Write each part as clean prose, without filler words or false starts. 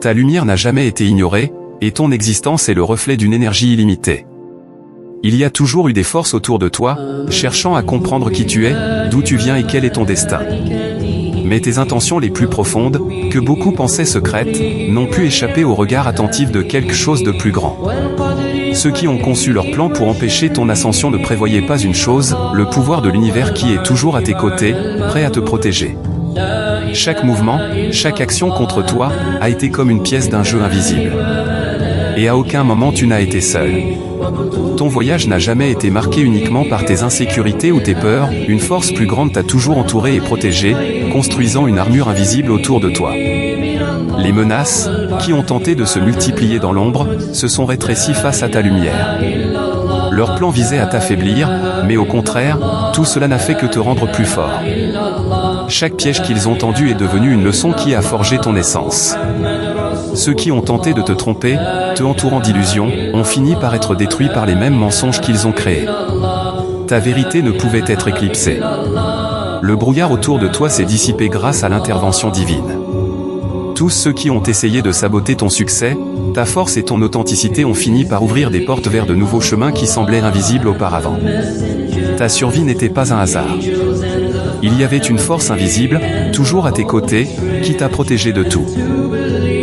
Ta lumière n'a jamais été ignorée, et ton existence est le reflet d'une énergie illimitée. Il y a toujours eu des forces autour de toi, cherchant à comprendre qui tu es, d'où tu viens et quel est ton destin. Mais tes intentions les plus profondes, que beaucoup pensaient secrètes, n'ont pu échapper au regard attentif de quelque chose de plus grand. Ceux qui ont conçu leur plan pour empêcher ton ascension ne prévoyaient pas une chose, le pouvoir de l'univers qui est toujours à tes côtés, prêt à te protéger. Chaque mouvement, chaque action contre toi, a été comme une pièce d'un jeu invisible. Et à aucun moment tu n'as été seul. Ton voyage n'a jamais été marqué uniquement par tes insécurités ou tes peurs, une force plus grande t'a toujours entouré et protégé, construisant une armure invisible autour de toi. Les menaces, qui ont tenté de se multiplier dans l'ombre, se sont rétrécies face à ta lumière. Leur plan visait à t'affaiblir, mais au contraire, tout cela n'a fait que te rendre plus fort. Chaque piège qu'ils ont tendu est devenu une leçon qui a forgé ton essence. Ceux qui ont tenté de te tromper, te entourant d'illusions, ont fini par être détruits par les mêmes mensonges qu'ils ont créés. Ta vérité ne pouvait être éclipsée. Le brouillard autour de toi s'est dissipé grâce à l'intervention divine. Tous ceux qui ont essayé de saboter ton succès, ta force et ton authenticité ont fini par ouvrir des portes vers de nouveaux chemins qui semblaient invisibles auparavant. Ta survie n'était pas un hasard. Il y avait une force invisible, toujours à tes côtés, qui t'a protégé de tout.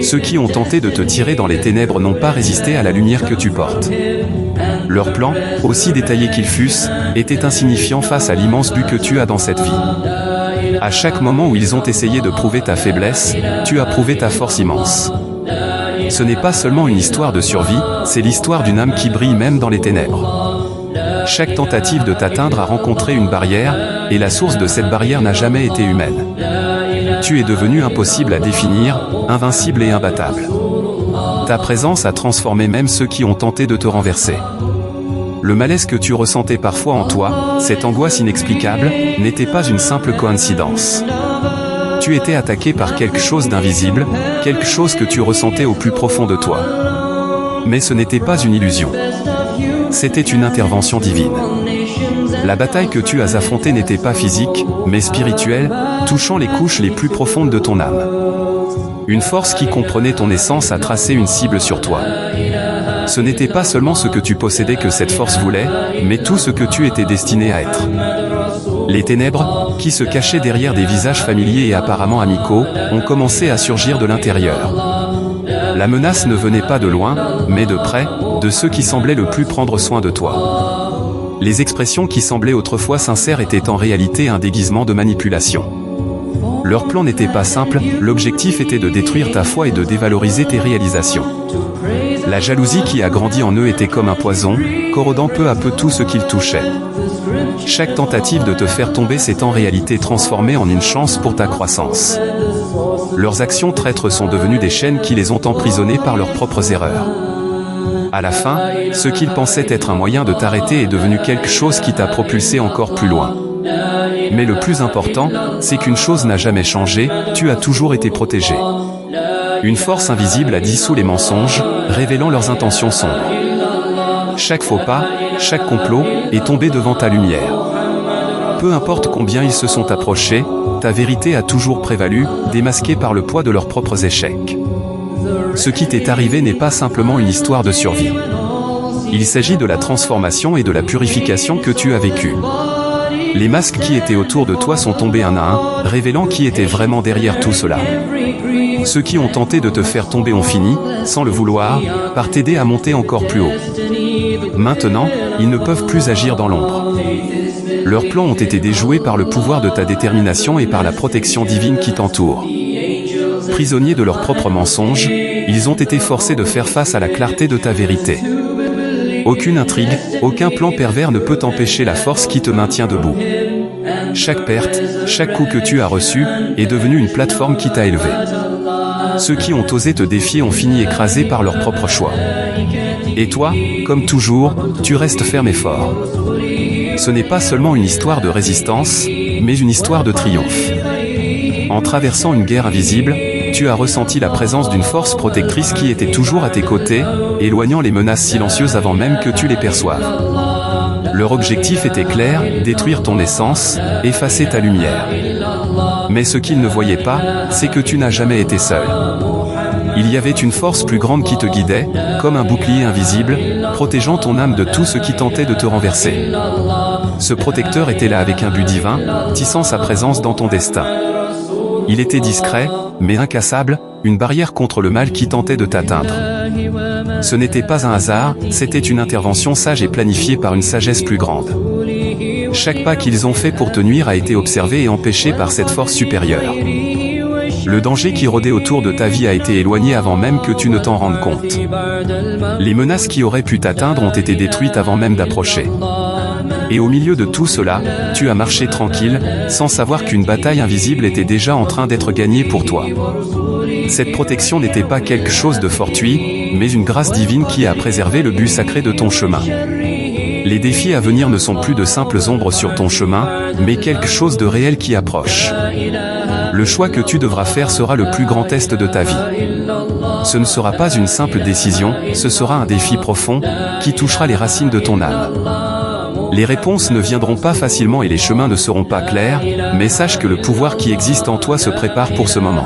Ceux qui ont tenté de te tirer dans les ténèbres n'ont pas résisté à la lumière que tu portes. Leurs plans, aussi détaillés qu'ils fussent, étaient insignifiants face à l'immense but que tu as dans cette vie. À chaque moment où ils ont essayé de prouver ta faiblesse, tu as prouvé ta force immense. Ce n'est pas seulement une histoire de survie, c'est l'histoire d'une âme qui brille même dans les ténèbres. Chaque tentative de t'atteindre a rencontré une barrière, et la source de cette barrière n'a jamais été humaine. Tu es devenu impossible à définir, invincible et imbattable. Ta présence a transformé même ceux qui ont tenté de te renverser. Le malaise que tu ressentais parfois en toi, cette angoisse inexplicable, n'était pas une simple coïncidence. Tu étais attaqué par quelque chose d'invisible, quelque chose que tu ressentais au plus profond de toi. Mais ce n'était pas une illusion. C'était une intervention divine. La bataille que tu as affrontée n'était pas physique, mais spirituelle, touchant les couches les plus profondes de ton âme. Une force qui comprenait ton essence a tracé une cible sur toi. Ce n'était pas seulement ce que tu possédais que cette force voulait, mais tout ce que tu étais destiné à être. Les ténèbres, qui se cachaient derrière des visages familiers et apparemment amicaux, ont commencé à surgir de l'intérieur. La menace ne venait pas de loin, mais de près, de ceux qui semblaient le plus prendre soin de toi. Les expressions qui semblaient autrefois sincères étaient en réalité un déguisement de manipulation. Leur plan n'était pas simple, l'objectif était de détruire ta foi et de dévaloriser tes réalisations. La jalousie qui a grandi en eux était comme un poison, corrodant peu à peu tout ce qu'ils touchaient. Chaque tentative de te faire tomber s'est en réalité transformée en une chance pour ta croissance. Leurs actions traîtres sont devenues des chaînes qui les ont emprisonnés par leurs propres erreurs. À la fin, ce qu'ils pensaient être un moyen de t'arrêter est devenu quelque chose qui t'a propulsé encore plus loin. Mais le plus important, c'est qu'une chose n'a jamais changé, tu as toujours été protégé. Une force invisible a dissous les mensonges, révélant leurs intentions sombres. Chaque faux pas, chaque complot, est tombé devant ta lumière. Peu importe combien ils se sont approchés, ta vérité a toujours prévalu, démasquée par le poids de leurs propres échecs. Ce qui t'est arrivé n'est pas simplement une histoire de survie. Il s'agit de la transformation et de la purification que tu as vécue. Les masques qui étaient autour de toi sont tombés un à un, révélant qui était vraiment derrière tout cela. Ceux qui ont tenté de te faire tomber ont fini, sans le vouloir, par t'aider à monter encore plus haut. Maintenant, ils ne peuvent plus agir dans l'ombre. Leurs plans ont été déjoués par le pouvoir de ta détermination et par la protection divine qui t'entoure. Prisonniers de leurs propres mensonges, ils ont été forcés de faire face à la clarté de ta vérité. Aucune intrigue, aucun plan pervers ne peut empêcher la force qui te maintient debout. Chaque perte, chaque coup que tu as reçu, est devenu une plateforme qui t'a élevé. Ceux qui ont osé te défier ont fini écrasés par leur propre choix. Et toi, comme toujours, tu restes ferme et fort. Ce n'est pas seulement une histoire de résistance, mais une histoire de triomphe. En traversant une guerre invisible, tu as ressenti la présence d'une force protectrice qui était toujours à tes côtés, éloignant les menaces silencieuses avant même que tu les perçoives. Leur objectif était clair, détruire ton essence, effacer ta lumière. Mais ce qu'ils ne voyaient pas, c'est que tu n'as jamais été seul. il y avait une force plus grande qui te guidait, comme un bouclier invisible, protégeant ton âme de tout ce qui tentait de te renverser. Ce protecteur était là avec un but divin, tissant sa présence dans ton destin. Il était discret, mais incassable, une barrière contre le mal qui tentait de t'atteindre. Ce n'était pas un hasard, c'était une intervention sage et planifiée par une sagesse plus grande. Chaque pas qu'ils ont fait pour te nuire a été observé et empêché par cette force supérieure. Le danger qui rôdait autour de ta vie a été éloigné avant même que tu ne t'en rendes compte. Les menaces qui auraient pu t'atteindre ont été détruites avant même d'approcher. Et au milieu de tout cela, tu as marché tranquille, sans savoir qu'une bataille invisible était déjà en train d'être gagnée pour toi. Cette protection n'était pas quelque chose de fortuit, mais une grâce divine qui a préservé le but sacré de ton chemin. Les défis à venir ne sont plus de simples ombres sur ton chemin, mais quelque chose de réel qui approche. Le choix que tu devras faire sera le plus grand test de ta vie. Ce ne sera pas une simple décision, ce sera un défi profond, qui touchera les racines de ton âme. Les réponses ne viendront pas facilement et les chemins ne seront pas clairs, mais sache que le pouvoir qui existe en toi se prépare pour ce moment.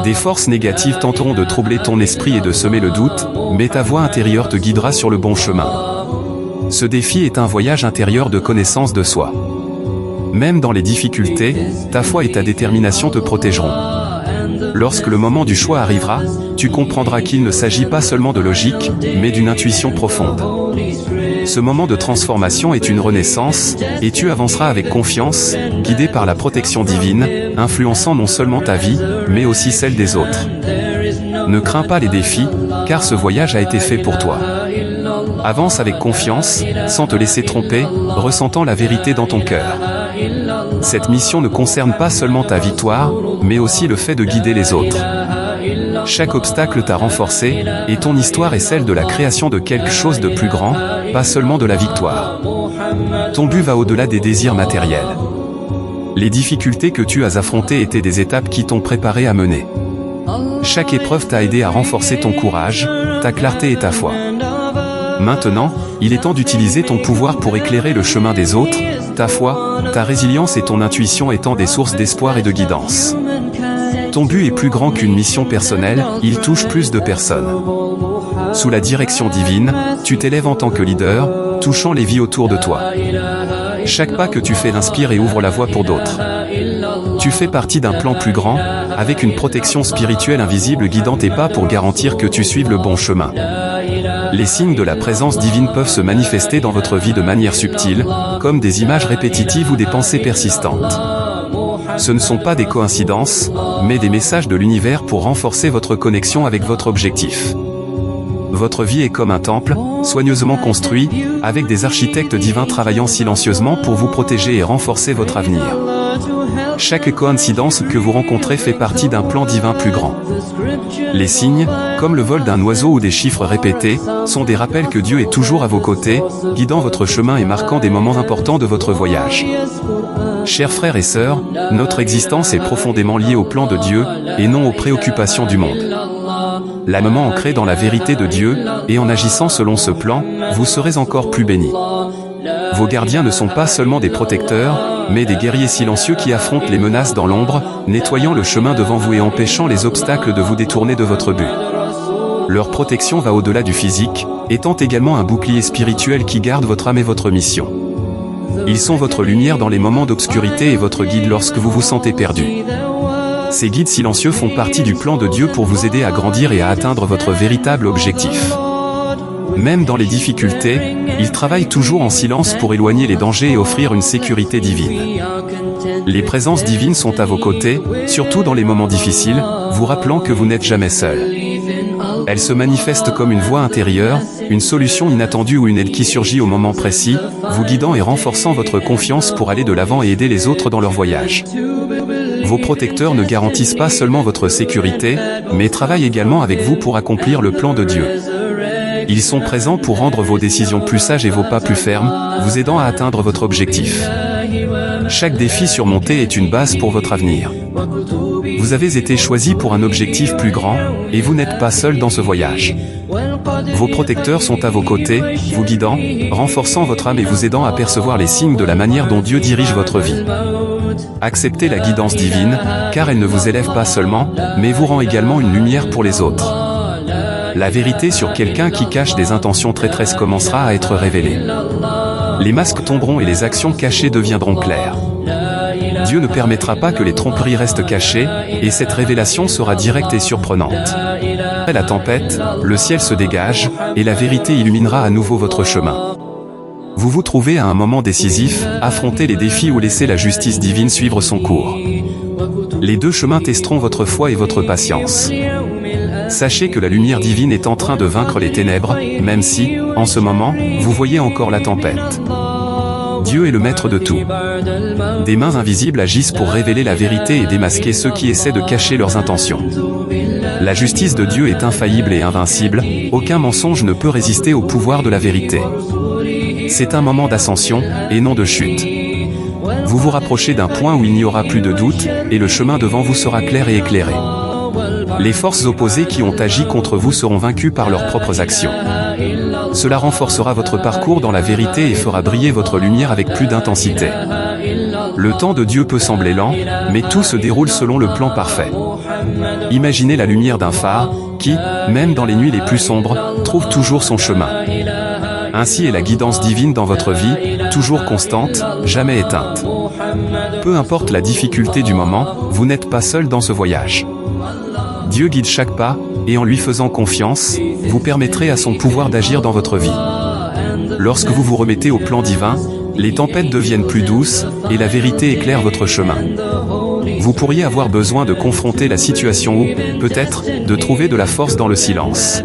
Des forces négatives tenteront de troubler ton esprit et de semer le doute, mais ta voix intérieure te guidera sur le bon chemin. Ce défi est un voyage intérieur de connaissance de soi. Même dans les difficultés, ta foi et ta détermination te protégeront. Lorsque le moment du choix arrivera, tu comprendras qu'il ne s'agit pas seulement de logique, mais d'une intuition profonde. Ce moment de transformation est une renaissance, et tu avanceras avec confiance, guidé par la protection divine, influençant non seulement ta vie, mais aussi celle des autres. Ne crains pas les défis, car ce voyage a été fait pour toi. Avance avec confiance, sans te laisser tromper, ressentant la vérité dans ton cœur. Cette mission ne concerne pas seulement ta victoire, mais aussi le fait de guider les autres. Chaque obstacle t'a renforcé, et ton histoire est celle de la création de quelque chose de plus grand, pas seulement de la victoire. Ton but va au-delà des désirs matériels. Les difficultés que tu as affrontées étaient des étapes qui t'ont préparé à mener. Chaque épreuve t'a aidé à renforcer ton courage, ta clarté et ta foi. Maintenant, il est temps d'utiliser ton pouvoir pour éclairer le chemin des autres, ta foi, ta résilience et ton intuition étant des sources d'espoir et de guidance. Ton but est plus grand qu'une mission personnelle, il touche plus de personnes. Sous la direction divine, tu t'élèves en tant que leader, touchant les vies autour de toi. Chaque pas que tu fais inspire et ouvre la voie pour d'autres. Tu fais partie d'un plan plus grand, avec une protection spirituelle invisible guidant tes pas pour garantir que tu suives le bon chemin. Les signes de la présence divine peuvent se manifester dans votre vie de manière subtile, comme des images répétitives ou des pensées persistantes. Ce ne sont pas des coïncidences, mais des messages de l'univers pour renforcer votre connexion avec votre objectif. Votre vie est comme un temple, soigneusement construit, avec des architectes divins travaillant silencieusement pour vous protéger et renforcer votre avenir. Chaque coïncidence que vous rencontrez fait partie d'un plan divin plus grand. Les signes, comme le vol d'un oiseau ou des chiffres répétés, sont des rappels que Dieu est toujours à vos côtés, guidant votre chemin et marquant des moments importants de votre voyage. Chers frères et sœurs, notre existence est profondément liée au plan de Dieu, et non aux préoccupations du monde. La moment ancrée dans la vérité de Dieu, et en agissant selon ce plan, vous serez encore plus bénis. Vos gardiens ne sont pas seulement des protecteurs, mais des guerriers silencieux qui affrontent les menaces dans l'ombre, nettoyant le chemin devant vous et empêchant les obstacles de vous détourner de votre but. Leur protection va au-delà du physique, étant également un bouclier spirituel qui garde votre âme et votre mission. Ils sont votre lumière dans les moments d'obscurité et votre guide lorsque vous vous sentez perdu. Ces guides silencieux font partie du plan de Dieu pour vous aider à grandir et à atteindre votre véritable objectif. Même dans les difficultés, ils travaillent toujours en silence pour éloigner les dangers et offrir une sécurité divine. Les présences divines sont à vos côtés, surtout dans les moments difficiles, vous rappelant que vous n'êtes jamais seul. Elles se manifestent comme une voix intérieure, une solution inattendue ou une aide qui surgit au moment précis, vous guidant et renforçant votre confiance pour aller de l'avant et aider les autres dans leur voyage. Vos protecteurs ne garantissent pas seulement votre sécurité, mais travaillent également avec vous pour accomplir le plan de Dieu. Ils sont présents pour rendre vos décisions plus sages et vos pas plus fermes, vous aidant à atteindre votre objectif. Chaque défi surmonté est une base pour votre avenir. Vous avez été choisi pour un objectif plus grand, et vous n'êtes pas seul dans ce voyage. Vos protecteurs sont à vos côtés, vous guidant, renforçant votre âme et vous aidant à percevoir les signes de la manière dont Dieu dirige votre vie. Acceptez la guidance divine, car elle ne vous élève pas seulement, mais vous rend également une lumière pour les autres. La vérité sur quelqu'un qui cache des intentions traîtresses commencera à être révélée. Les masques tomberont et les actions cachées deviendront claires. Dieu ne permettra pas que les tromperies restent cachées, et cette révélation sera directe et surprenante. Après la tempête, le ciel se dégage, et la vérité illuminera à nouveau votre chemin. Vous vous trouvez à un moment décisif, affrontez les défis ou laissez la justice divine suivre son cours. Les deux chemins testeront votre foi et votre patience. Sachez que la lumière divine est en train de vaincre les ténèbres, même si, en ce moment, vous voyez encore la tempête. Dieu est le maître de tout. Des mains invisibles agissent pour révéler la vérité et démasquer ceux qui essaient de cacher leurs intentions. La justice de Dieu est infaillible et invincible, aucun mensonge ne peut résister au pouvoir de la vérité. C'est un moment d'ascension, et non de chute. Vous vous rapprochez d'un point où il n'y aura plus de doute, et le chemin devant vous sera clair et éclairé. Les forces opposées qui ont agi contre vous seront vaincues par leurs propres actions. Cela renforcera votre parcours dans la vérité et fera briller votre lumière avec plus d'intensité. Le temps de Dieu peut sembler lent, mais tout se déroule selon le plan parfait. Imaginez la lumière d'un phare, qui, même dans les nuits les plus sombres, trouve toujours son chemin. Ainsi est la guidance divine dans votre vie, toujours constante, jamais éteinte. Peu importe la difficulté du moment, vous n'êtes pas seul dans ce voyage. Dieu guide chaque pas, et en lui faisant confiance, vous permettrez à son pouvoir d'agir dans votre vie. Lorsque vous vous remettez au plan divin, les tempêtes deviennent plus douces, et la vérité éclaire votre chemin. Vous pourriez avoir besoin de confronter la situation ou, peut-être, de trouver de la force dans le silence.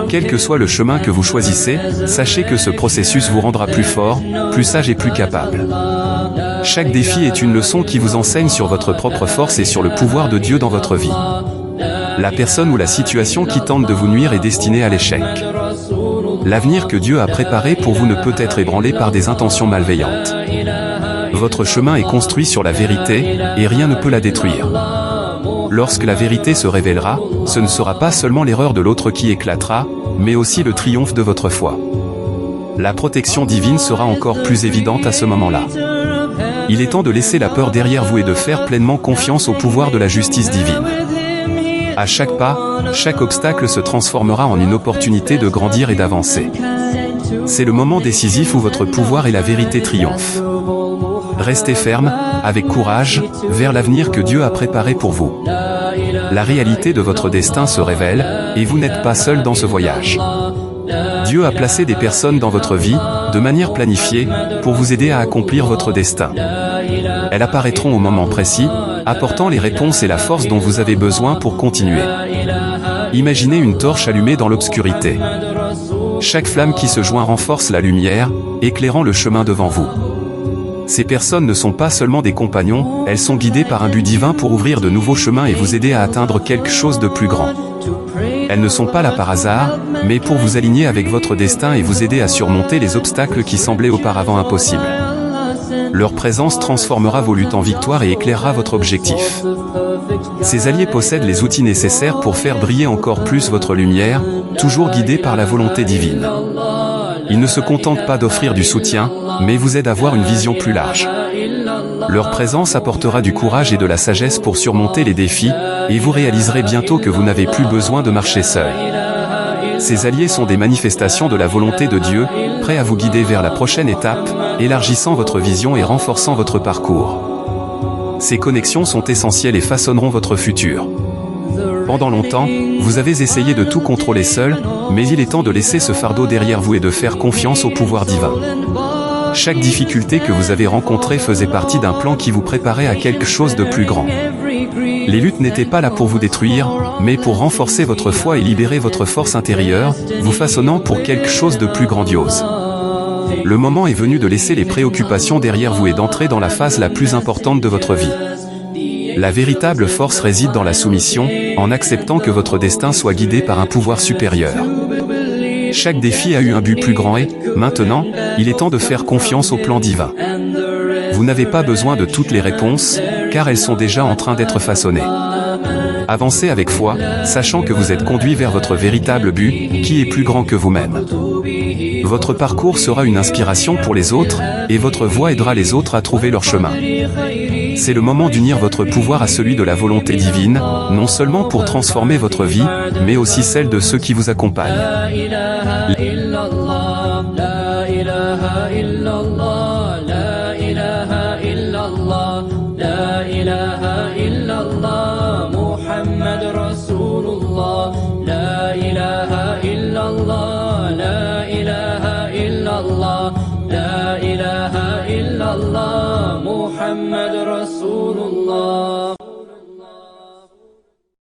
Quel que soit le chemin que vous choisissez, sachez que ce processus vous rendra plus fort, plus sage et plus capable. Chaque défi est une leçon qui vous enseigne sur votre propre force et sur le pouvoir de Dieu dans votre vie. La personne ou la situation qui tente de vous nuire est destinée à l'échec. L'avenir que Dieu a préparé pour vous ne peut être ébranlé par des intentions malveillantes. Votre chemin est construit sur la vérité, et rien ne peut la détruire. Lorsque la vérité se révélera, ce ne sera pas seulement l'erreur de l'autre qui éclatera, mais aussi le triomphe de votre foi. La protection divine sera encore plus évidente à ce moment-là. Il est temps de laisser la peur derrière vous et de faire pleinement confiance au pouvoir de la justice divine. À chaque pas, chaque obstacle se transformera en une opportunité de grandir et d'avancer. C'est le moment décisif où votre pouvoir et la vérité triomphent. Restez ferme, avec courage, vers l'avenir que Dieu a préparé pour vous. La réalité de votre destin se révèle, et vous n'êtes pas seul dans ce voyage. Dieu a placé des personnes dans votre vie, de manière planifiée, pour vous aider à accomplir votre destin. Elles apparaîtront au moment précis, apportant les réponses et la force dont vous avez besoin pour continuer. Imaginez une torche allumée dans l'obscurité. Chaque flamme qui se joint renforce la lumière, éclairant le chemin devant vous. Ces personnes ne sont pas seulement des compagnons, elles sont guidées par un but divin pour ouvrir de nouveaux chemins et vous aider à atteindre quelque chose de plus grand. Elles ne sont pas là par hasard, mais pour vous aligner avec votre destin et vous aider à surmonter les obstacles qui semblaient auparavant impossibles. Leur présence transformera vos luttes en victoire et éclairera votre objectif. Ces alliés possèdent les outils nécessaires pour faire briller encore plus votre lumière, toujours guidés par la volonté divine. Ils ne se contentent pas d'offrir du soutien, mais vous aident à avoir une vision plus large. Leur présence apportera du courage et de la sagesse pour surmonter les défis, et vous réaliserez bientôt que vous n'avez plus besoin de marcher seul. Ces alliés sont des manifestations de la volonté de Dieu, prêts à vous guider vers la prochaine étape, élargissant votre vision et renforçant votre parcours. Ces connexions sont essentielles et façonneront votre futur. Pendant longtemps, vous avez essayé de tout contrôler seul, mais il est temps de laisser ce fardeau derrière vous et de faire confiance au pouvoir divin. Chaque difficulté que vous avez rencontrée faisait partie d'un plan qui vous préparait à quelque chose de plus grand. Les luttes n'étaient pas là pour vous détruire, mais pour renforcer votre foi et libérer votre force intérieure, vous façonnant pour quelque chose de plus grandiose. Le moment est venu de laisser les préoccupations derrière vous et d'entrer dans la phase la plus importante de votre vie. La véritable force réside dans la soumission, en acceptant que votre destin soit guidé par un pouvoir supérieur. Chaque défi a eu un but plus grand et, maintenant, il est temps de faire confiance au plan divin. Vous n'avez pas besoin de toutes les réponses, car elles sont déjà en train d'être façonnées. Avancez avec foi, sachant que vous êtes conduit vers votre véritable but, qui est plus grand que vous-même. Votre parcours sera une inspiration pour les autres, et votre voix aidera les autres à trouver leur chemin. C'est le moment d'unir votre pouvoir à celui de la volonté divine, non seulement pour transformer votre vie, mais aussi celle de ceux qui vous accompagnent. محمد رسول الله